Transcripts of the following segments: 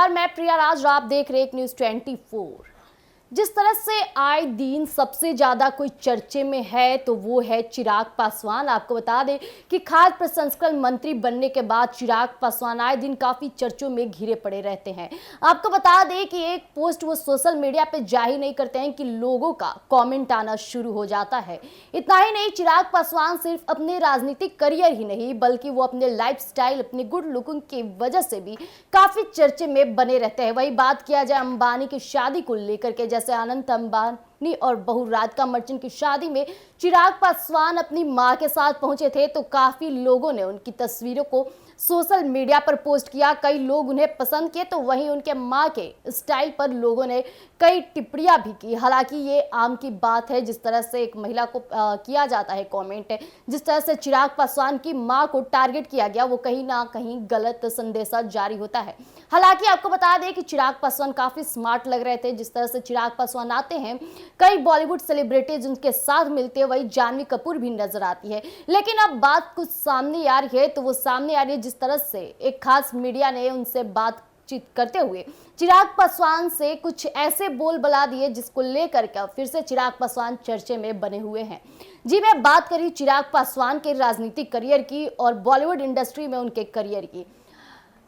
नमस्कार, मैं प्रिया राज और आप देख रहे हैं न्यूज़ 24। जिस तरह से आए दिन सबसे ज़्यादा कोई चर्चे में है तो वो है चिराग पासवान। आपको बता दें कि खाद्य प्रसंस्करण मंत्री बनने के बाद चिराग पासवान आए दिन काफ़ी चर्चों में घिरे पड़े रहते हैं। आपको बता दें कि एक पोस्ट वो सोशल मीडिया पे जाहिर नहीं करते हैं कि लोगों का कमेंट आना शुरू हो जाता है। इतना ही नहीं, चिराग पासवान सिर्फ अपने राजनीतिक करियर ही नहीं बल्कि वो अपने लाइफस्टाइल, अपने गुड लुकिंग की वजह से भी काफ़ी चर्चे में बने रहते हैं। वही बात किया जाए अंबानी की शादी को लेकर के, जैसे अनंत अंबानी और बहू राधिका मर्चेंट की शादी में चिराग पासवान अपनी मां के साथ पहुंचे थे तो काफी लोगों ने उनकी तस्वीरों को सोशल मीडिया पर पोस्ट किया। कई लोग उन्हें पसंद किए तो वहीं उनके मां के स्टाइल पर लोगों ने कई टिप्पणियां भी की। हालांकि ये आम की बात है, जिस तरह से एक महिला को किया जाता है कमेंट, जिस तरह से चिराग पासवान की मां को टारगेट किया गया, वो कहीं ना कहीं गलत संदेशा जारी होता है। हालांकि आपको बता दें कि चिराग पासवान काफी स्मार्ट लग रहे थे। जिस तरह से चिराग पासवान आते हैं, कई बॉलीवुड सेलिब्रिटीज उनके साथ मिलते हैं, वही जानवी कपूर भी नजर आती है। लेकिन अब बात कुछ सामने आ रही है तो वो सामने आ रही है जिस तरह से एक खास मीडिया ने उनसे बातचीत करते हुए चिराग पासवान से कुछ ऐसे बोल बला दिए जिसको लेकर के फिर से चिराग पासवान चर्चे में बने हुए हैं। जी, मैं बात करी चिराग पासवान के राजनीतिक करियर की और बॉलीवुड इंडस्ट्री में उनके करियर की।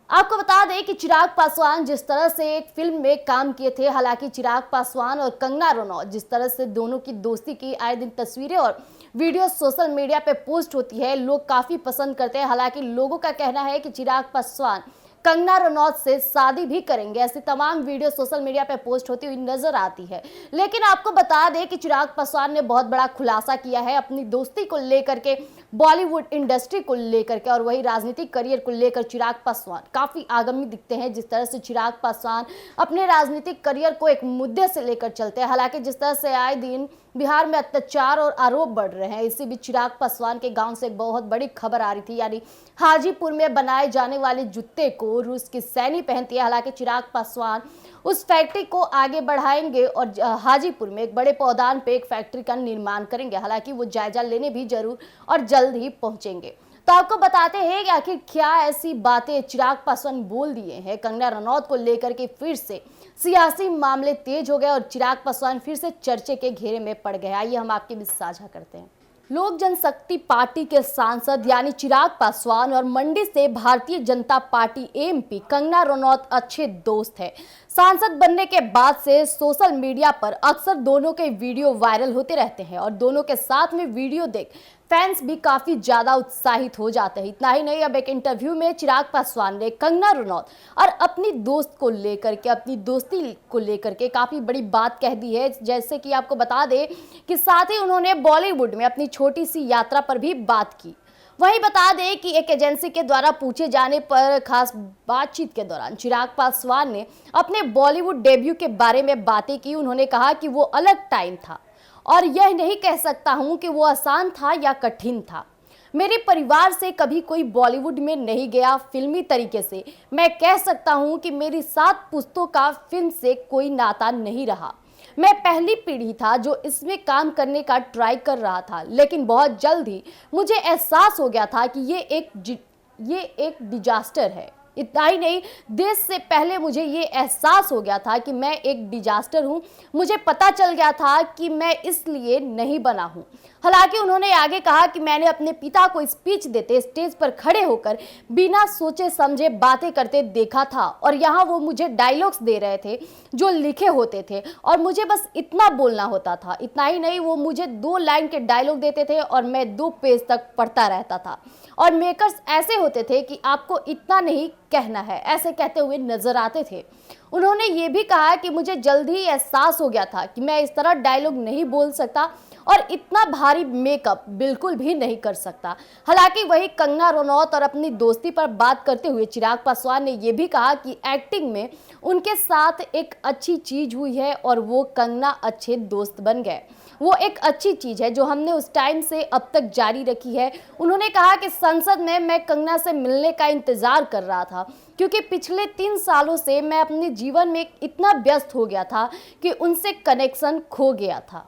आपको बता दें कि चिराग पासवान जिस तरह से एक फिल्म में काम किए थे, हालांकि चिराग पासवान और कंगना रनौत जिस तरह से दोनों की दोस्ती की आए दिन तस्वीरें और वीडियो सोशल मीडिया पे पोस्ट होती है, लोग काफ़ी पसंद करते हैं। हालांकि लोगों का कहना है कि चिराग पासवान कंगना रनौत से शादी भी करेंगे, ऐसी तमाम वीडियो सोशल मीडिया पे पोस्ट होती हुई नजर आती है। लेकिन आपको बता दें कि चिराग पासवान ने बहुत बड़ा खुलासा किया है अपनी दोस्ती को लेकर के, बॉलीवुड इंडस्ट्री को लेकर के और वही राजनीतिक करियर को लेकर चिराग पासवान काफी आगामी दिखते हैं। जिस तरह से चिराग पासवान अपने राजनीतिक करियर को एक मुद्दे से लेकर चलते हैं। हालांकि जिस तरह से आए दिन बिहार में अत्याचार और आरोप बढ़ रहे हैं, इसी बीच चिराग पासवान के गांव से एक बहुत बड़ी खबर आ रही थी, यानी हाजीपुर में बनाए जाने वाले जूते को रूस की सैनी पहनती है। हालांकि चिराग पासवान उस फैक्ट्री को आगे बढ़ाएंगे और हाजीपुर में एक बड़े पौधान पे एक फैक्ट्री का निर्माण करेंगे। हालांकि वो जायजा लेने भी जरूर और जल्द ही पहुंचेंगे। तो आपको बताते हैं कि आखिर क्या ऐसी बातें चिराग पासवान बोल दिए हैं कंगना रनौत को लेकर के फिर से सियासी मामले तेज हो गए और चिराग पासवान फिर से चर्चे के घेरे में पड़ गए। आइए हम आपके बीच साझा करते हैं। लोक जनशक्ति पार्टी के सांसद यानी चिराग पासवान और मंडी से भारतीय जनता पार्टी एमपी कंगना रनौत अच्छे दोस्त हैं। सांसद बनने के बाद से सोशल मीडिया पर अक्सर दोनों के वीडियो वायरल होते रहते हैं और दोनों के साथ में वीडियो देख फैंस भी काफी ज्यादा उत्साहित हो जाते हैं। इतना ही नहीं, अब एक इंटरव्यू में चिराग पासवान ने कंगना रनौत और अपनी दोस्त को लेकर के, अपनी दोस्ती को लेकर के काफी बड़ी बात कह दी है। जैसे कि आपको बता दें कि साथ ही उन्होंने बॉलीवुड में अपनी छोटी सी यात्रा पर भी बात की। वहीं बता दें कि एक एजेंसी के द्वारा पूछे जाने पर खास बातचीत के दौरान चिराग पासवान ने अपने बॉलीवुड डेब्यू के बारे में बातें की। उन्होंने कहा कि वो अलग टाइम था और यह नहीं कह सकता हूं कि वो आसान था या कठिन था। मेरे परिवार से कभी कोई बॉलीवुड में नहीं गया। फिल्मी तरीके से मैं कह सकता हूं कि मेरी 7 पुश्तों का फिल्म से कोई नाता नहीं रहा। मैं पहली पीढ़ी था जो इसमें काम करने का ट्राई कर रहा था, लेकिन बहुत जल्द ही मुझे एहसास हो गया था कि ये एक डिजास्टर है। इतना ही नहीं, देश से पहले मुझे ये एहसास हो गया था कि मैं एक डिजास्टर हूँ। मुझे पता चल गया था कि मैं इसलिए नहीं बना हूँ। हालांकि उन्होंने आगे कहा कि मैंने अपने पिता को स्पीच देते स्टेज पर खड़े होकर बिना सोचे समझे बातें करते देखा था और यहाँ वो मुझे डायलॉग्स दे रहे थे जो लिखे होते थे और मुझे बस इतना बोलना होता था। इतना ही नहीं, वो मुझे 2 लाइन के डायलॉग देते थे और मैं 2 पेज तक पढ़ता रहता था और मेकर्स ऐसे होते थे कि आपको इतना नहीं कहना है, ऐसे कहते हुए नजर आते थे। उन्होंने ये भी कहा कि मुझे जल्द ही एहसास हो गया था कि मैं इस तरह डायलॉग नहीं बोल सकता और इतना भारी मेकअप बिल्कुल भी नहीं कर सकता। हालांकि वही कंगना रनौत और अपनी दोस्ती पर बात करते हुए चिराग पासवान ने यह भी कहा कि एक्टिंग में उनके साथ एक अच्छी चीज हुई है और वो कंगना अच्छे दोस्त बन गए। वो एक अच्छी चीज है जो हमने उस टाइम से अब तक जारी रखी है। उन्होंने कहा कि संसद में मैं कंगना से मिलने का इंतजार कर रहा था क्योंकि पिछले 3 सालों से मैं अपने जीवन में इतना व्यस्त हो गया था कि उनसे कनेक्शन खो गया था।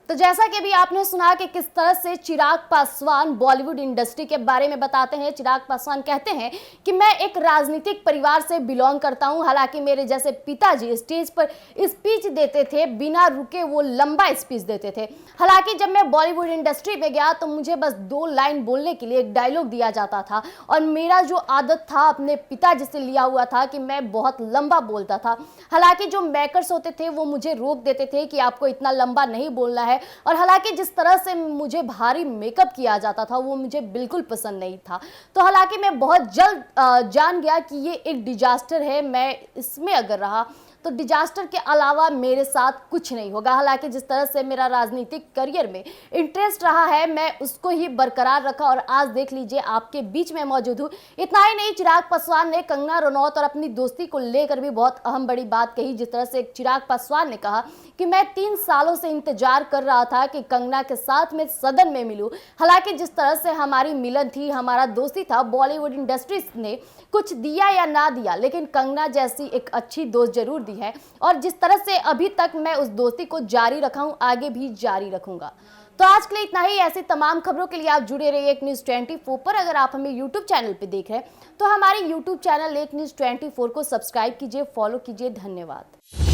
तो जैसा कि अभी आपने सुना कि किस तरह से चिराग पासवान बॉलीवुड इंडस्ट्री के बारे में बताते हैं। चिराग पासवान कहते हैं कि मैं एक राजनीतिक परिवार से बिलोंग करता हूं। हालांकि मेरे जैसे पिताजी स्टेज पर स्पीच देते थे, बिना रुके वो लंबा स्पीच देते थे। हालांकि जब मैं बॉलीवुड इंडस्ट्री पे गया तो मुझे बस 2 लाइन बोलने के लिए एक डायलॉग दिया जाता था और मेरा जो आदत था अपने पिताजी से लिया हुआ था कि मैं बहुत लंबा बोलता था। हालांकि जो मेकर्स होते थे वो मुझे रोक देते थे कि आपको इतना लंबा नहीं बोलना है। और हालांकि जिस तरह से मुझे भारी मेकअप किया जाता था वो मुझे बिल्कुल पसंद नहीं था। तो हालांकि मैं बहुत जल्द जान गया कि ये एक डिजास्टर है, मैं इसमें अगर रहा तो डिजास्टर के अलावा मेरे साथ कुछ नहीं होगा। हालांकि जिस तरह से मेरा राजनीतिक करियर में इंटरेस्ट रहा है मैं उसको ही बरकरार रखा और आज देख लीजिए आपके बीच में मौजूद हूँ। इतना ही नहीं, चिराग पासवान ने कंगना रनौत और अपनी दोस्ती को लेकर भी बहुत अहम बड़ी बात कही। जिस तरह से चिराग पासवान ने कहा कि मैं 3 सालों से इंतजार कर रहा था कि कंगना के साथ मैं सदन में मिलूं। हालांकि जिस तरह से हमारी मिलन थी, हमारा दोस्ती था, बॉलीवुड इंडस्ट्री ने कुछ दिया या ना दिया लेकिन कंगना जैसी एक अच्छी दोस्त जरूर दी है और जिस तरह से अभी तक मैं उस दोस्ती को जारी रखा हूं आगे भी जारी रखूंगा। तो आज के लिए इतना ही। ऐसी तमाम खबरों के लिए आप जुड़े रहिए एक न्यूज़ 24 पर। अगर आप हमें यूट्यूब चैनल पे देख रहे हैं तो हमारे यूट्यूब चैनल एक न्यूज़ 24 को सब्सक्राइब कीजिए, फॉलो कीजिए। धन्यवाद।